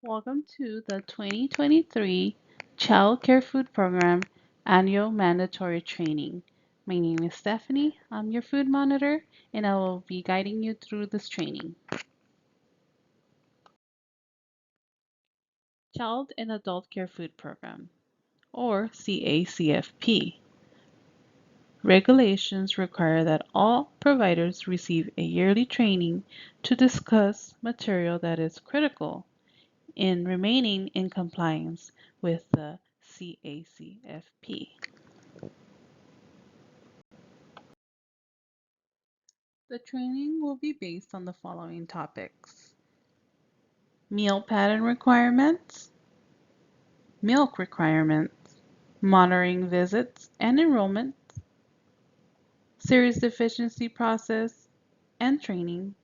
Welcome to the 2023 Child Care Food Program Annual Mandatory Training. My name is Stephanie. I'm your food monitor, and I will be guiding you through this training. Child and Adult Care Food Program, or CACFP. Regulations require that all providers receive a yearly training to discuss material that is critical in remaining in compliance with the CACFP. The training will be based on the following topics: meal pattern requirements, milk requirements, monitoring visits and enrollment, series deficiency process and training,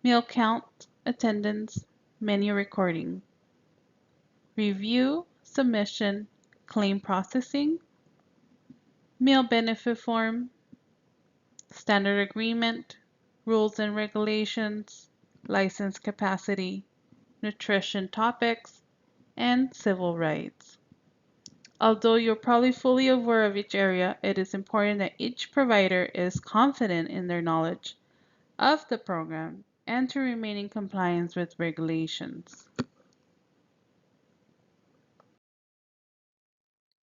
meal count, attendance, menu recording, review, submission, claim processing, meal benefit form, standard agreement, rules and regulations, license capacity, nutrition topics, and civil rights. Although you're probably fully aware of each area, it is important that each provider is confident in their knowledge of the program and to remain in compliance with regulations.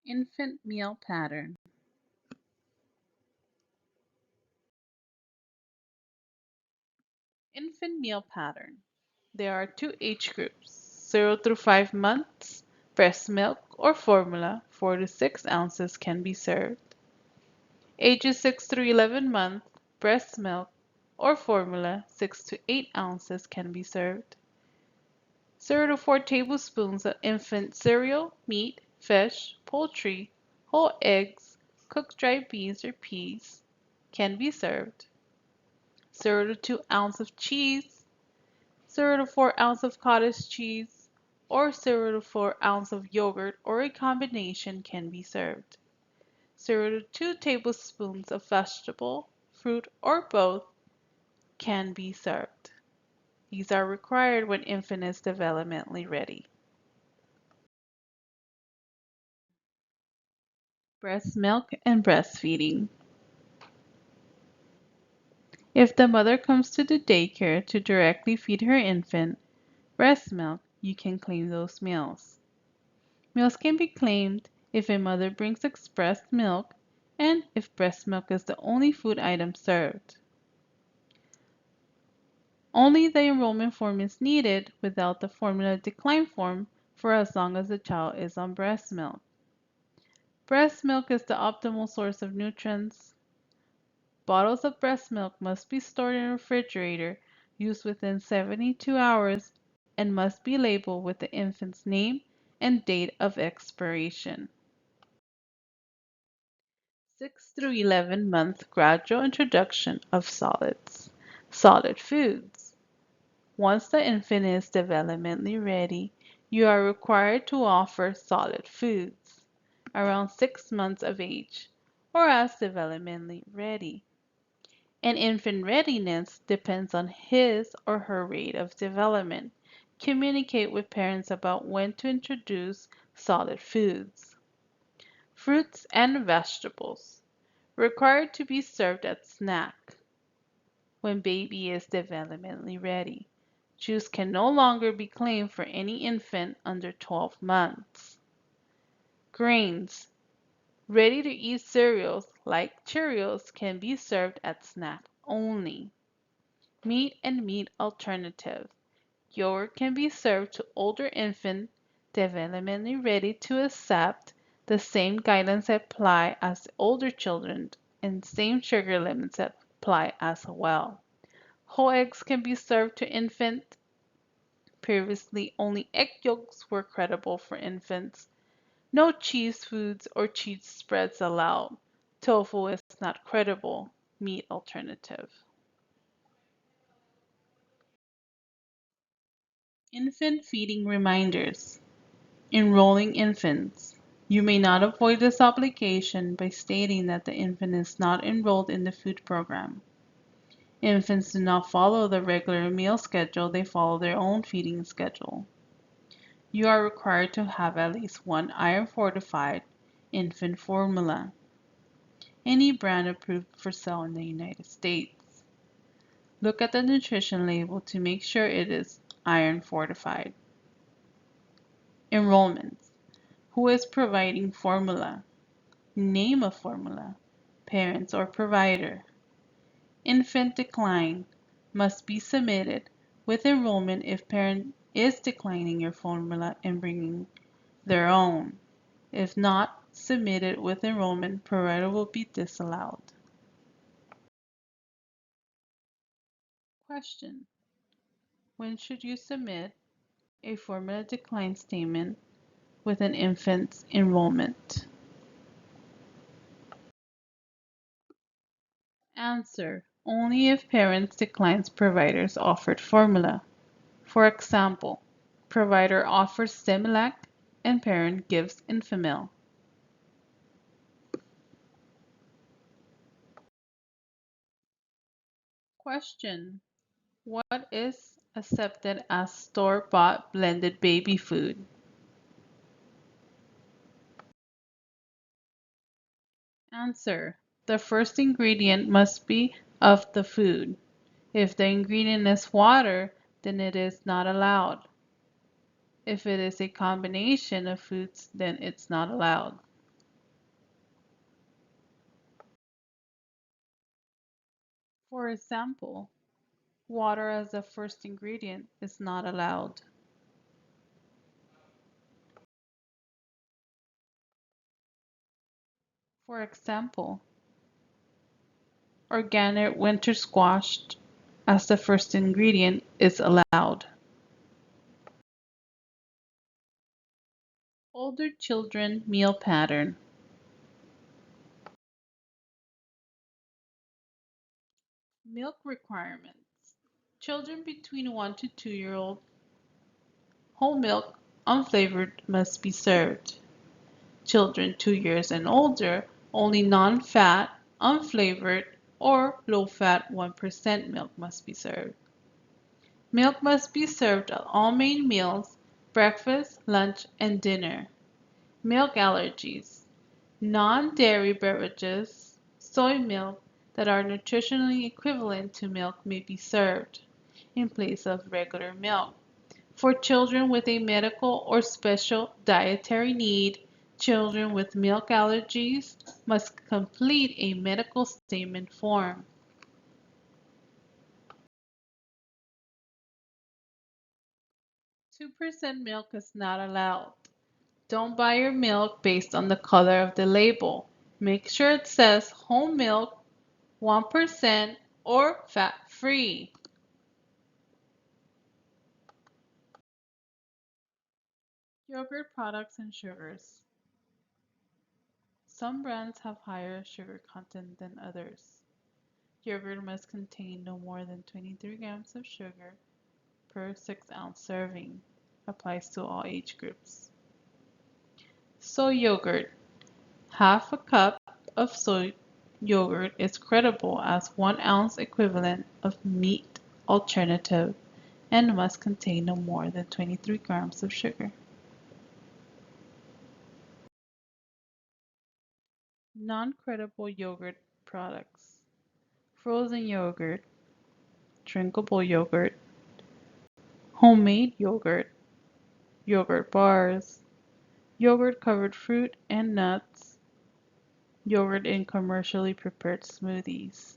Infant meal pattern. Infant meal pattern. There are two age groups, 0 through 5 months, breast milk or formula, 4 to 6 ounces can be served. Ages 6 through 11 months, breast milk or formula, 6 to 8 ounces can be served. 0 to 4 tablespoons of infant cereal, meat, fish, poultry, whole eggs, cooked dried beans or peas can be served. 0 to 2 ounces of cheese, 0 to 4 ounces of cottage cheese, or 0 to 4 ounces of yogurt or a combination can be served. 0 to 2 tablespoons of vegetable, fruit, or both can be served. These are required when infant is developmentally ready. Breast milk and breastfeeding. If the mother comes to the daycare to directly feed her infant breast milk, you can claim those meals. Meals can be claimed if a mother brings expressed milk and if breast milk is the only food item served. Only the enrollment form is needed without the formula decline form for as long as the child is on breast milk. Breast milk is the optimal source of nutrients. Bottles of breast milk must be stored in a refrigerator, used within 72 hours, and must be labeled with the infant's name and date of expiration. 6 through 11 month gradual introduction of solids. Solid foods. Once the infant is developmentally ready, you are required to offer solid foods around 6 months of age or as developmentally ready. And infant readiness depends on his or her rate of development. Communicate with parents about when to introduce solid foods. Fruits and vegetables. Required to be served at snack when baby is developmentally ready. Juice can no longer be claimed for any infant under 12 months. Grains. Ready-to-eat cereals like Cheerios can be served at snack only. Meat and meat alternatives. Yogurt can be served to older infants developmentally ready to accept. The same guidelines apply as older children and same sugar limits apply as well. Whole eggs can be served to infants. Previously, only egg yolks were credible for infants. No cheese foods or cheese spreads allowed. Tofu is not credible meat alternative. Infant feeding reminders. Enrolling infants. You may not avoid this obligation by stating that the infant is not enrolled in the food program. Infants do not follow the regular meal schedule, they follow their own feeding schedule. You are required to have at least one iron-fortified infant formula, any brand approved for sale in the United States. Look at the nutrition label to make sure it is iron-fortified. Enrollments. Who is providing formula? Name of formula. Parents or provider. Infant decline must be submitted with enrollment if parent is declining your formula and bringing their own. If not submitted with enrollment, provider will be disallowed. Question. When should you submit a formula decline statement with an infant's enrollment? Answer. Only if parents declines provider's offered formula. For example, provider offers Similac and parent gives Infamil. Question. What is accepted as store-bought blended baby food? Answer. The first ingredient must be of the food. If the ingredient is water, then it is not allowed. If it is a combination of foods, then it's not allowed. For example, water as the first ingredient is not allowed. For example, organic winter squash as the first ingredient is allowed. Older children meal pattern. Milk requirements. Children between 1 to 2-year old whole milk unflavored must be served. Children 2 years and older only non-fat, unflavored, or low-fat 1% milk must be served. Milk must be served at all main meals, breakfast, lunch, and dinner. Milk allergies. Non-dairy beverages, soy milk that are nutritionally equivalent to milk may be served in place of regular milk. For children with a medical or special dietary need, children with milk allergies must complete a medical statement form. 2% milk is not allowed. Don't buy your milk based on the color of the label. Make sure it says whole milk, 1%, or fat-free. Yogurt products and sugars. Some brands have higher sugar content than others. Yogurt must contain no more than 23 grams of sugar per 6-ounce serving. Applies to all age groups. Soy yogurt. Half a cup of soy yogurt is credible as 1 ounce equivalent of meat alternative and must contain no more than 23 grams of sugar. Non-credible yogurt products. Frozen yogurt, drinkable yogurt, homemade yogurt, yogurt bars, yogurt covered fruit and nuts, yogurt in commercially prepared smoothies.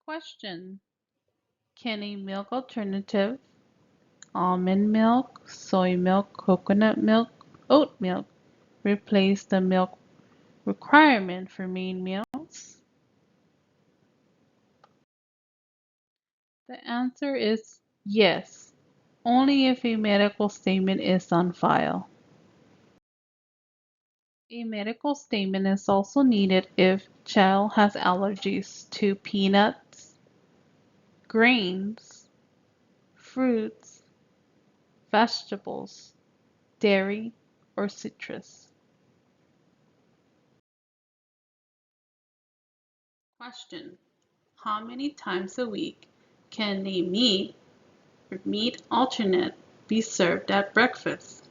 Question. Can a milk alternative, almond milk, soy milk, coconut milk, oat milk, replace the milk requirement for main meals? The answer is yes, only if a medical statement is on file. A medical statement is also needed if child has allergies to peanuts, grains, fruits, vegetables, dairy, or citrus. Question: how many times a week can a meat or meat alternate be served at breakfast?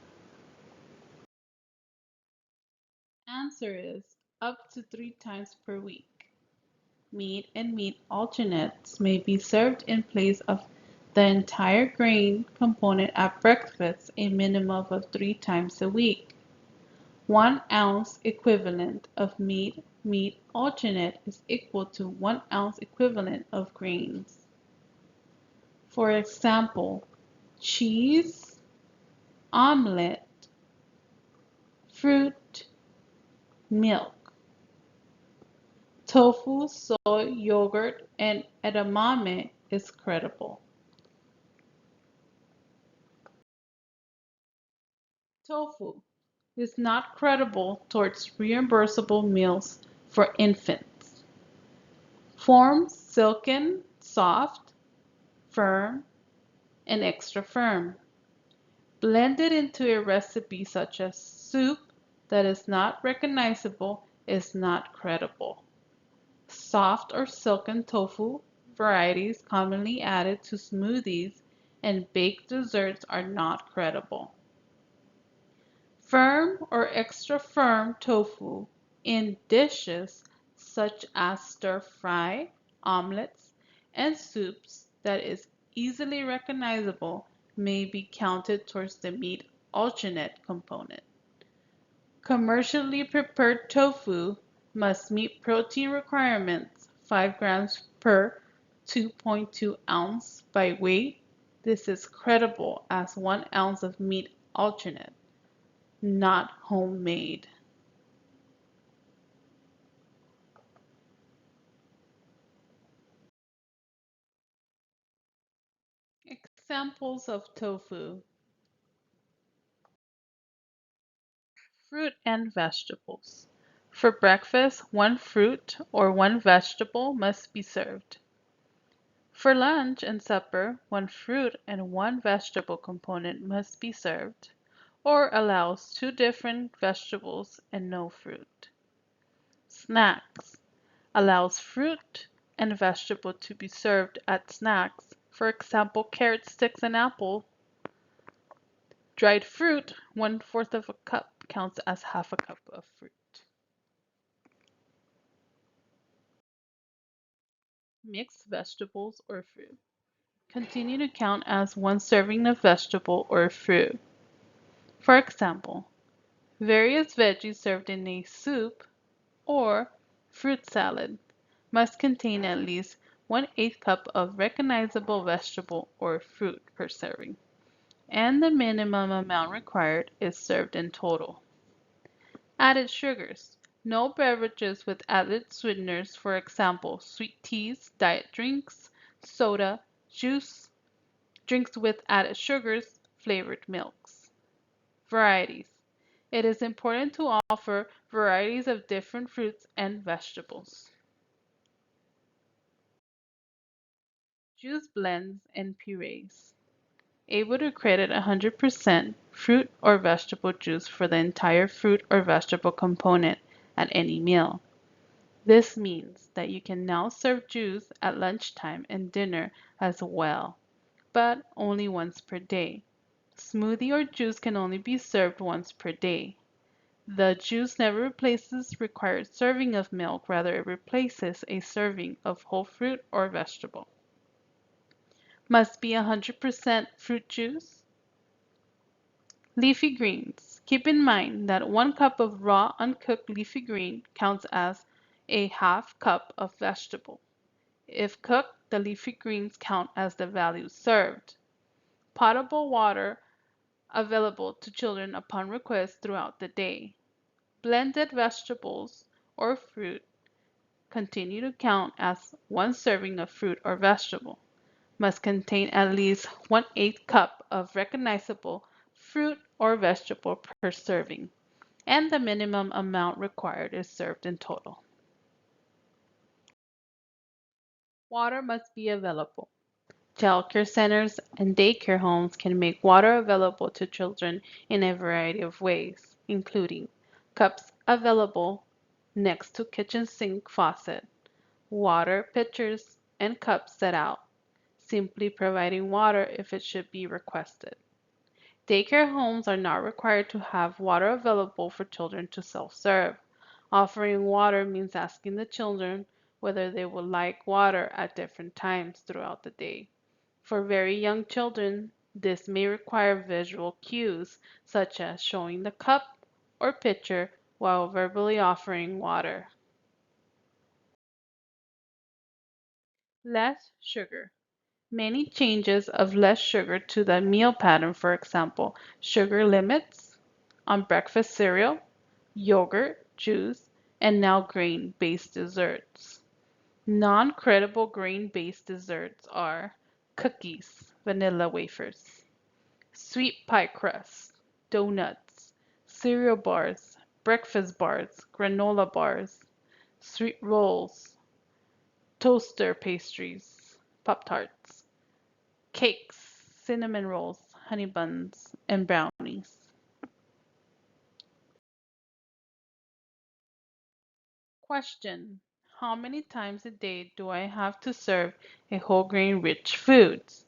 Answer is up to 3 times per week. Meat and meat alternates may be served in place of the entire grain component at breakfast a minimum of 3 times a week. 1 ounce equivalent of meat alternate is equal to 1 ounce equivalent of grains. For example, cheese, omelette, fruit, milk. Tofu, soy, yogurt, and edamame is credible. Tofu is not credible towards reimbursable meals for infants. Forms silken, soft, firm, and extra firm. Blended into a recipe such as soup that is not recognizable is not credible. Soft or silken tofu varieties commonly added to smoothies and baked desserts are not credible. Firm or extra firm tofu in dishes such as stir fry, omelets, and soups that is easily recognizable may be counted towards the meat alternate component. Commercially prepared tofu must meet protein requirements 5 grams per 2.2 ounce by weight. This is credible as 1 ounce of meat alternate, not homemade. Examples of tofu: fruit and vegetables. For breakfast, 1 fruit or 1 vegetable must be served. For lunch and supper, 1 fruit and 1 vegetable component must be served, or allows 2 different vegetables and no fruit. Snacks allows fruit and vegetable to be served at snacks, for example, carrot sticks and apple. Dried fruit, 1/4 of a cup counts as half a cup of fruit. Mixed vegetables or fruit continue to count as 1 serving of vegetable or fruit. For example, various veggies served in a soup or fruit salad must contain at least 1/8 cup of recognizable vegetable or fruit per serving, and the minimum amount required is served in total. Added sugars. No beverages with added sweeteners, for example, sweet teas, diet drinks, soda, juice, drinks with added sugars, flavored milks. Varieties. It is important to offer varieties of different fruits and vegetables. Juice blends and purees. Able to credit 100% fruit or vegetable juice for the entire fruit or vegetable component at any meal. This means that you can now serve juice at lunchtime and dinner as well, but only once per day. Smoothie or juice can only be served once per day. The juice never replaces required serving of milk, rather it replaces a serving of whole fruit or vegetable. Must be 100% fruit juice. Leafy greens. Keep in mind that 1 cup of raw uncooked leafy green counts as a half cup of vegetable. If cooked, the leafy greens count as the value served. Potable water available to children upon request throughout the day. Blended vegetables or fruit continue to count as 1 serving of fruit or vegetable. Must contain at least 1/8 cup of recognizable fruit or vegetable per serving, and the minimum amount required is served in total. Water must be available. Childcare centers and daycare homes can make water available to children in a variety of ways, including cups available next to kitchen sink faucet, water pitchers and cups set out, simply providing water if it should be requested. Daycare homes are not required to have water available for children to self-serve. Offering water means asking the children whether they would like water at different times throughout the day. For very young children, this may require visual cues, such as showing the cup or pitcher while verbally offering water. Less sugar. Many changes of less sugar to the meal pattern, for example, sugar limits on breakfast cereal, yogurt, juice, and now grain-based desserts. Non-credible grain-based desserts are cookies, vanilla wafers, sweet pie crust, donuts, cereal bars, breakfast bars, granola bars, sweet rolls, toaster pastries, Pop-Tarts, cakes, cinnamon rolls, honey buns, and brownies. Question: how many times a day do I have to serve a whole grain rich foods?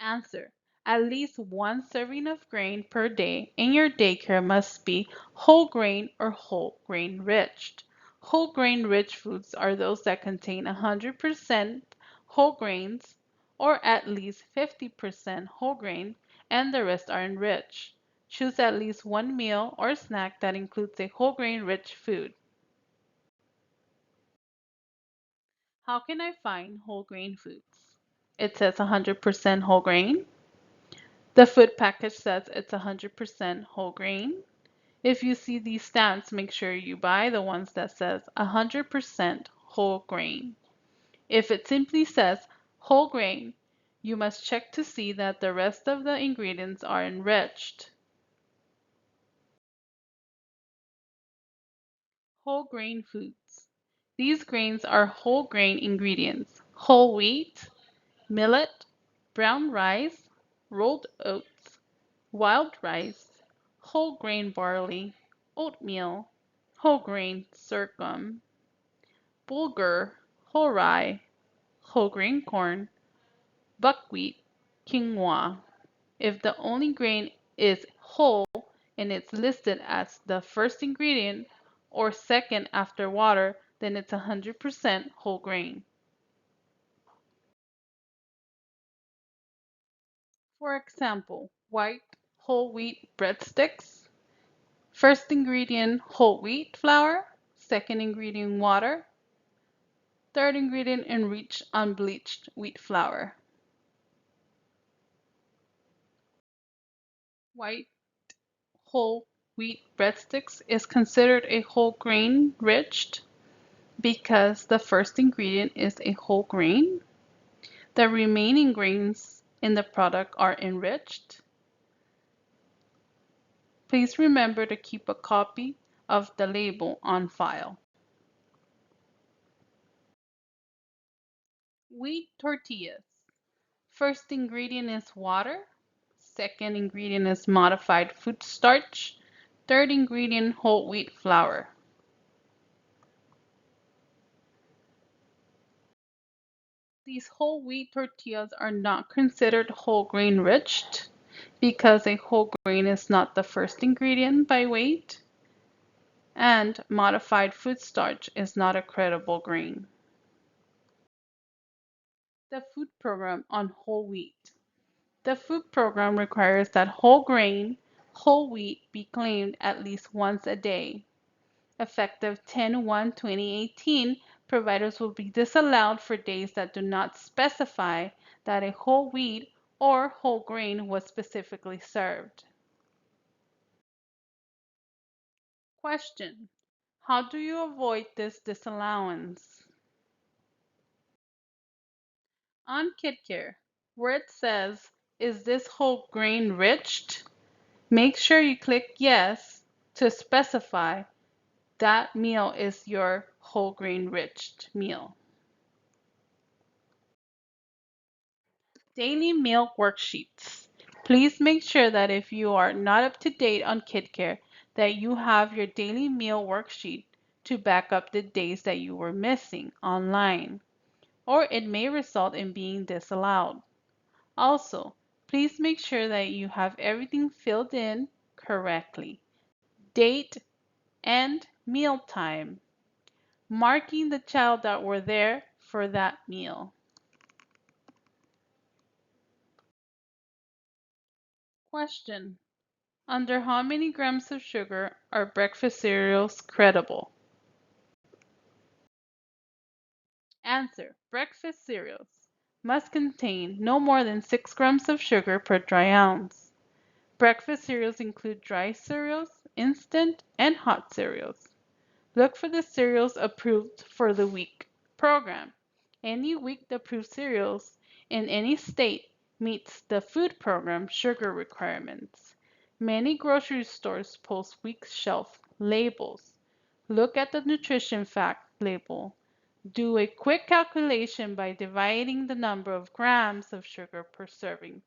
Answer: at least one serving of grain per day, and your daycare must be whole grain or whole grain rich. Whole grain rich foods are those that contain 100% whole grains or at least 50% whole grain, and the rest are enriched. Choose at least one meal or snack that includes a whole grain rich food. How can I find whole grain foods? It says 100% whole grain. The food package says it's 100% whole grain. If you see these stamps, make sure you buy the ones that says 100% whole grain. If it simply says whole grain, you must check to see that the rest of the ingredients are enriched. Whole grain foods. These grains are whole grain ingredients: whole wheat, millet, brown rice, rolled oats, wild rice, whole grain barley, oatmeal, whole grain sorghum, bulgur, whole rye, whole grain corn, buckwheat, quinoa. If the only grain is whole and it's listed as the first ingredient or second after water, then it's 100% whole grain. For example, white whole wheat breadsticks. First ingredient whole wheat flour, second ingredient water, third ingredient enriched unbleached wheat flour. White whole wheat breadsticks is considered a whole grain rich because the first ingredient is a whole grain. The remaining grains in the product are enriched. Please remember to keep a copy of the label on file. Wheat tortillas. First ingredient is water. Second ingredient is modified food starch. Third ingredient whole wheat flour. These whole wheat tortillas are not considered whole grain rich because a whole grain is not the first ingredient by weight, and modified food starch is not a credible grain. The food program on whole wheat. The food program requires that whole grain, whole wheat be claimed at least once a day. Effective 10/1/2018, providers will be disallowed for days that do not specify that a whole wheat or whole grain was specifically served. Question: how do you avoid this disallowance? On KidCare, where it says, "Is this whole grain rich?" make sure you click yes to specify that meal is your whole grain rich meal. Daily meal worksheets. Please make sure that if you are not up to date on KidCare, that you have your daily meal worksheet to back up the days that you were missing online, or it may result in being disallowed. Also, please make sure that you have everything filled in correctly. Date and meal time, marking the child that were there for that meal. Question: under how many grams of sugar are breakfast cereals credible? Answer: breakfast cereals must contain no more than 6 grams of sugar per dry ounce. Breakfast cereals include dry cereals, instant, and hot cereals. Look for the cereals approved for the week program. Any week approved cereals in any state meets the food program sugar requirements. Many grocery stores post week shelf labels. Look at the nutrition fact label. Do a quick calculation by dividing the number of grams of sugar per serving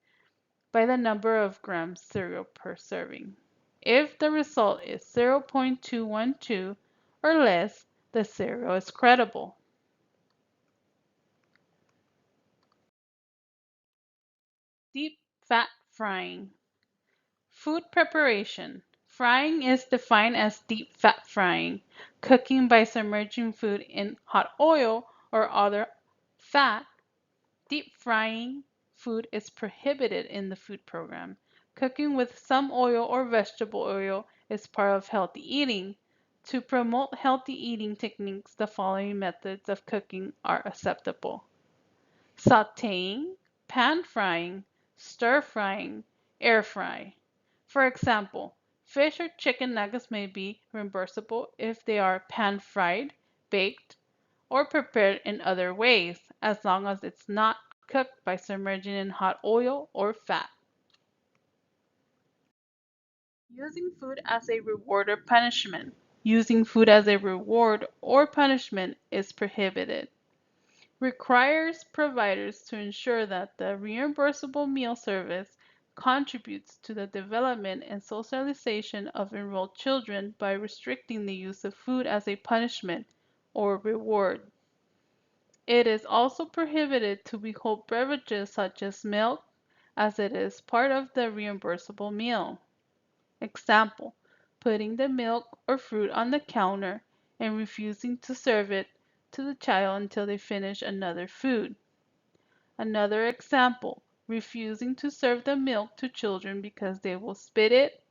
by the number of grams cereal per serving. If the result is 0.212 or less, the cereal is credible. Deep fat frying. Food preparation. Frying is defined as deep fat frying, cooking by submerging food in hot oil or other fat. Deep frying food is prohibited in the food program. Cooking with some oil or vegetable oil is part of healthy eating. To promote healthy eating techniques, the following methods of cooking are acceptable: sautéing, pan frying, stir frying, air fry. For example, fish or chicken nuggets may be reimbursable if they are pan fried, baked, or prepared in other ways, as long as it's not cooked by submerging in hot oil or fat. Using food as a reward or punishment. Using food as a reward or punishment is prohibited. Requires providers to ensure that the reimbursable meal service contributes to the development and socialization of enrolled children by restricting the use of food as a punishment or reward. It is also prohibited to withhold beverages such as milk, as it is part of the reimbursable meal. Example: putting the milk or fruit on the counter and refusing to serve it to the child until they finish another food. Another example: refusing to serve the milk to children because they will spit it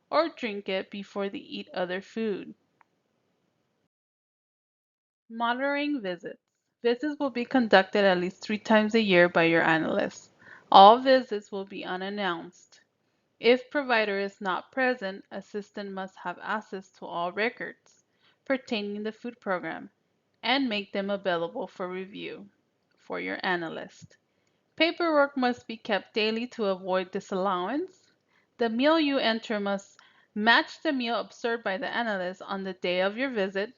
or drink it before they eat other food. Monitoring visits. Visits will be conducted at least 3 times a year by your analyst. All visits will be unannounced. If provider is not present, assistant must have access to all records pertaining to the food program and make them available for review for your analyst. Paperwork must be kept daily to avoid disallowance. The meal you enter must match the meal observed by the analyst on the day of your visit.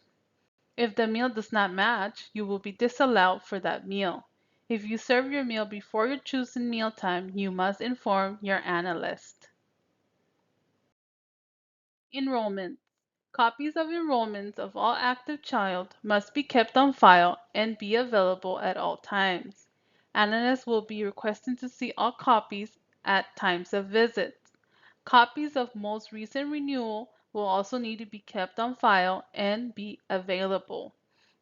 If the meal does not match, you will be disallowed for that meal. If you serve your meal before your chosen meal time, you must inform your analyst. Enrollment. Copies of enrollments of all active child must be kept on file and be available at all times. Analysts will be requesting to see all copies at times of visits. Copies of most recent renewal will also need to be kept on file and be available.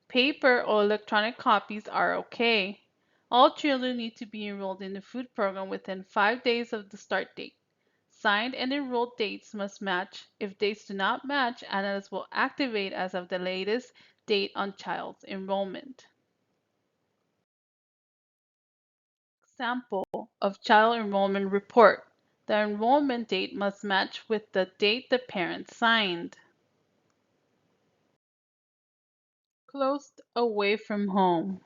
Paper or electronic copies are okay. All children need to be enrolled in the food program within 5 days of the start date. Signed and enrolled dates must match. If dates do not match, analysts will activate as of the latest date on child's enrollment. Example of child enrollment report. The enrollment date must match with the date the parent signed. Closed away from home.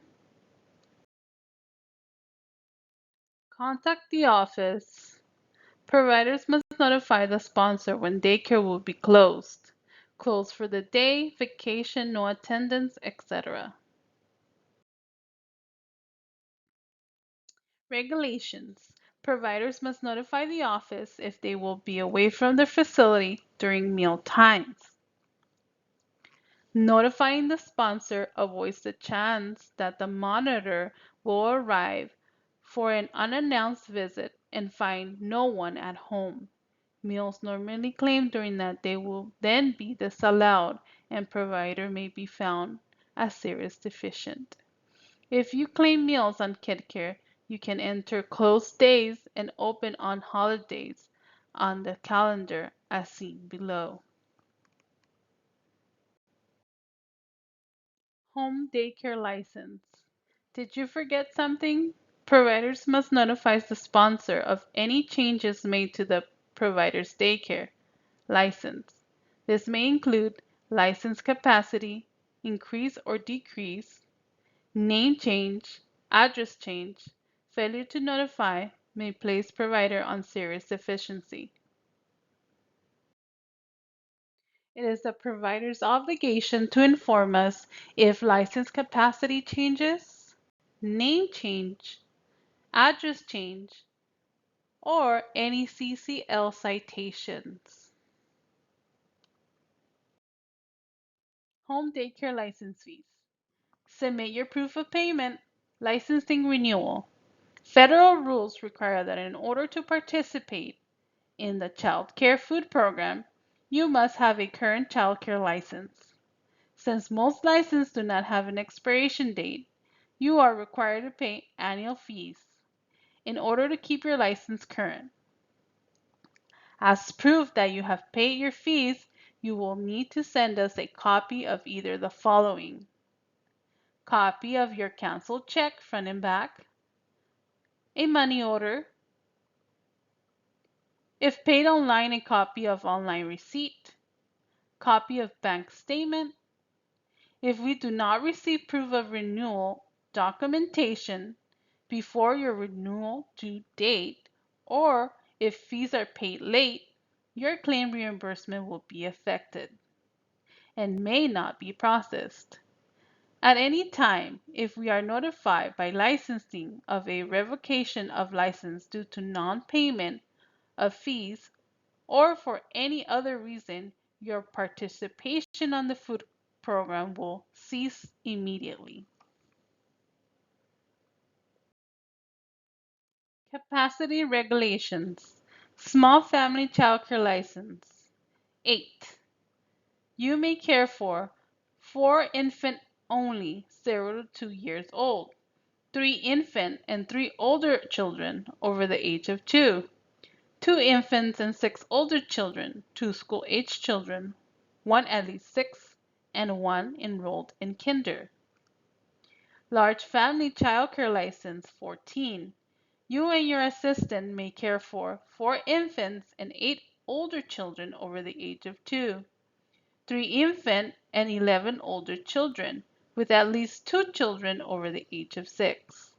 Contact the office. Providers must notify the sponsor when daycare will be closed. Closed for the day, vacation, no attendance, etc. Regulations. Providers must notify the office if they will be away from their facility during meal times. Notifying the sponsor avoids the chance that the monitor will arrive for an unannounced visit and find no one at home. Meals normally claimed during that day will then be disallowed and provider may be found as service deficient. If you claim meals on KidCare, you can enter closed days and open on holidays on the calendar as seen below. Home daycare license. Did you forget something? Providers must notify the sponsor of any changes made to the provider's daycare license. This may include license capacity, increase or decrease, name change, address change. Failure to notify may place provider on serious deficiency. It is the provider's obligation to inform us if license capacity changes, name change, address change, or any CCL citations. Home daycare license fees. Submit your proof of payment. Licensing renewal. Federal rules require that in order to participate in the Child Care Food Program, you must have a current child care license. Since most licenses do not have an expiration date, you are required to pay annual fees in order to keep your license current. As proof that you have paid your fees, you will need to send us a copy of either the following: copy of your canceled check front and back, a money order, if paid online, a copy of online receipt, copy of bank statement. If we do not receive proof of renewal documentation before your renewal due date, or if fees are paid late, your claim reimbursement will be affected and may not be processed. At any time, if we are notified by licensing of a revocation of license due to non-payment of fees or for any other reason, your participation on the food program will cease immediately. Capacity regulations. Small family child care license. 8. You may care for 4 infant only, 0 to 2 years old, 3 infant and 3 older children over the age of 2, 2 infants and 6 older children, 2 school-age children, 1 at least 6, and 1 enrolled in kinder. Large family child care license 14. You and your assistant may care for 4 infants and 8 older children over the age of 2, 3 infant and 11 older children, with at least 2 children over the age of 6.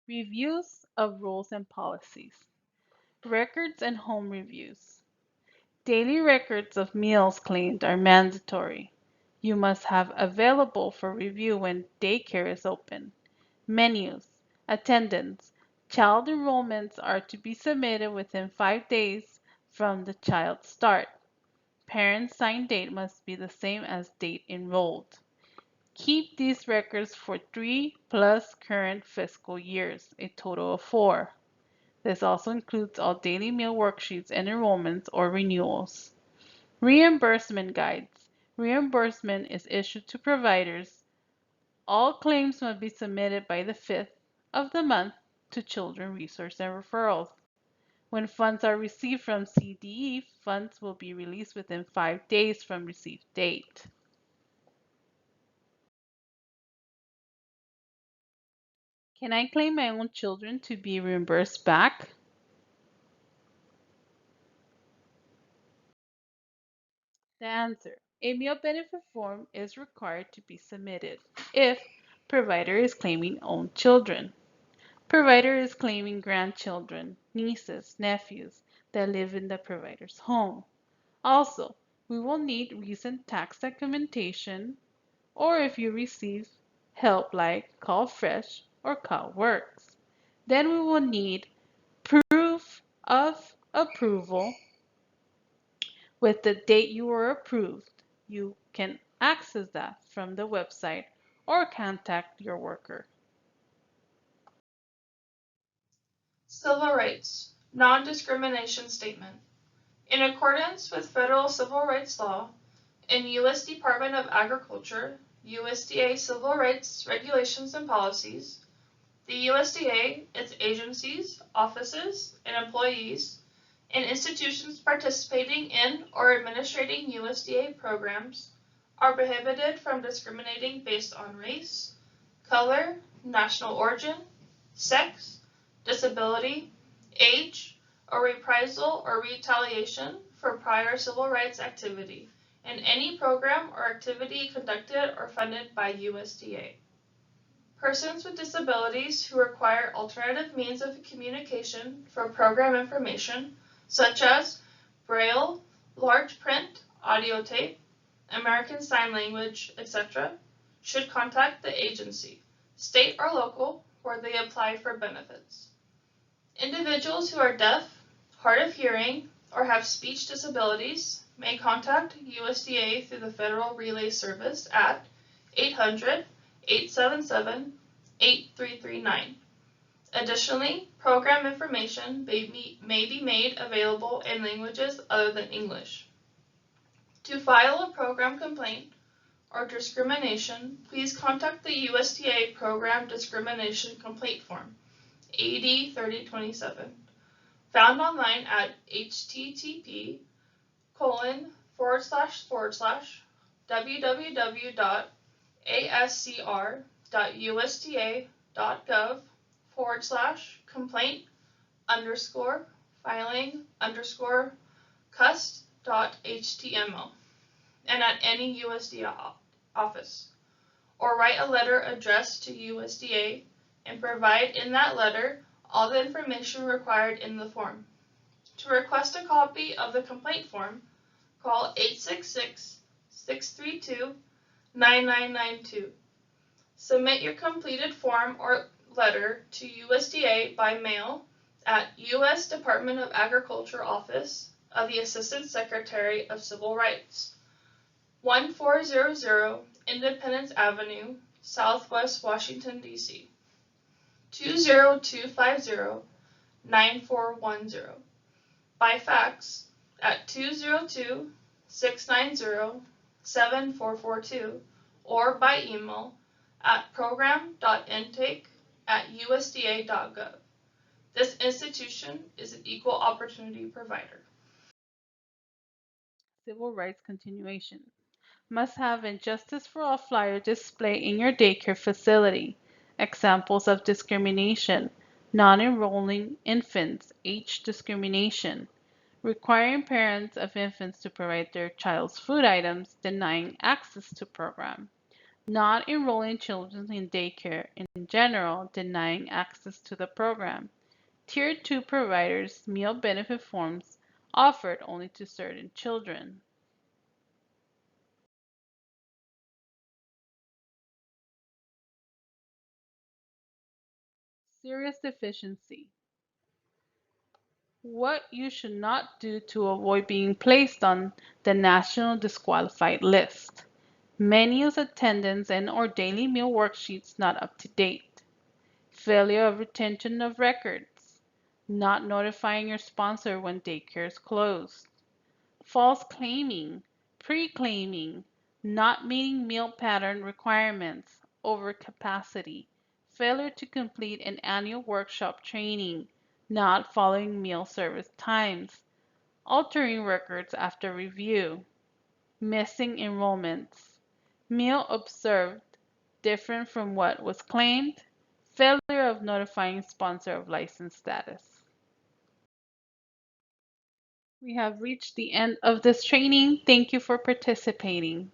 Reviews of rules and policies. Records and home reviews. Daily records of meals claimed are mandatory. You must have available for review when daycare is open. Menus, attendance, child enrollments are to be submitted within 5 days from the child's start. Parent sign date must be the same as date enrolled. Keep these records for 3 plus current fiscal years, a total of 4. This also includes all daily meal worksheets and enrollments or renewals. Reimbursement guides. Reimbursement is issued to providers. All claims must be submitted by the 5th of the month to Children Resource and Referrals. When funds are received from CDE, funds will be released within 5 days from receipt date. Can I claim my own children to be reimbursed back? The answer: a meal benefit form is required to be submitted if provider is claiming own children. Provider is claiming grandchildren, nieces, nephews that live in the provider's home. Also, we will need recent tax documentation or if you receive help like Call Fresh or Call Works. Then we will need proof of approval with the date you were approved. You can access that from the website or contact your worker. Civil rights, non-discrimination statement. In accordance with federal civil rights law and U.S. Department of Agriculture, USDA civil rights regulations and policies, the USDA, its agencies, offices, and employees, and institutions participating in or administrating USDA programs are prohibited from discriminating based on race, color, national origin, sex, disability, age, or reprisal or retaliation for prior civil rights activity in any program or activity conducted or funded by USDA. Persons with disabilities who require alternative means of communication for program information, such as Braille, large print, audio tape, American Sign Language, etc., should contact the agency, state or local, where they apply for benefits. Individuals who are deaf, hard of hearing, or have speech disabilities may contact USDA through the Federal Relay Service at 800-877-8339. Additionally, program information may be made available in languages other than English. To file a program complaint or discrimination, please contact the USDA Program Discrimination Complaint Form, AD 3027, found online at http://www.ascr.usda.gov/complaint_cust.html, and at any USDA office, or write a letter addressed to USDA and provide in that letter all the information required in the form. To request a copy of the complaint form, call 866-632-9992. Submit your completed form or letter to USDA by mail at U.S. Department of Agriculture Office of the Assistant Secretary of Civil Rights, 1400 Independence Avenue, Southwest Washington, D.C. 20250-9410. By fax at 202-690-7442, or by email at program.intake@usda.gov. This institution is an equal opportunity provider. Civil rights continuation. Must have a Justice for All flyer display in your daycare facility. Examples of discrimination: non-enrolling infants, age discrimination, requiring parents of infants to provide their child's food items, denying access to program, not enrolling children in daycare in general, denying access to the program, Tier 2 providers meal benefit forms offered only to certain children. Serious deficiency. What you should not do to avoid being placed on the National Disqualified List. Menus, attendance, and/or daily meal worksheets not up to date. Failure of retention of records. Not notifying your sponsor when daycare is closed. False claiming, pre-claiming, not meeting meal pattern requirements, overcapacity, failure to complete an annual workshop training, not following meal service times, altering records after review, missing enrollments, meal observed different from what was claimed, failure of notifying sponsor of license status. We have reached the end of this training. Thank you for participating.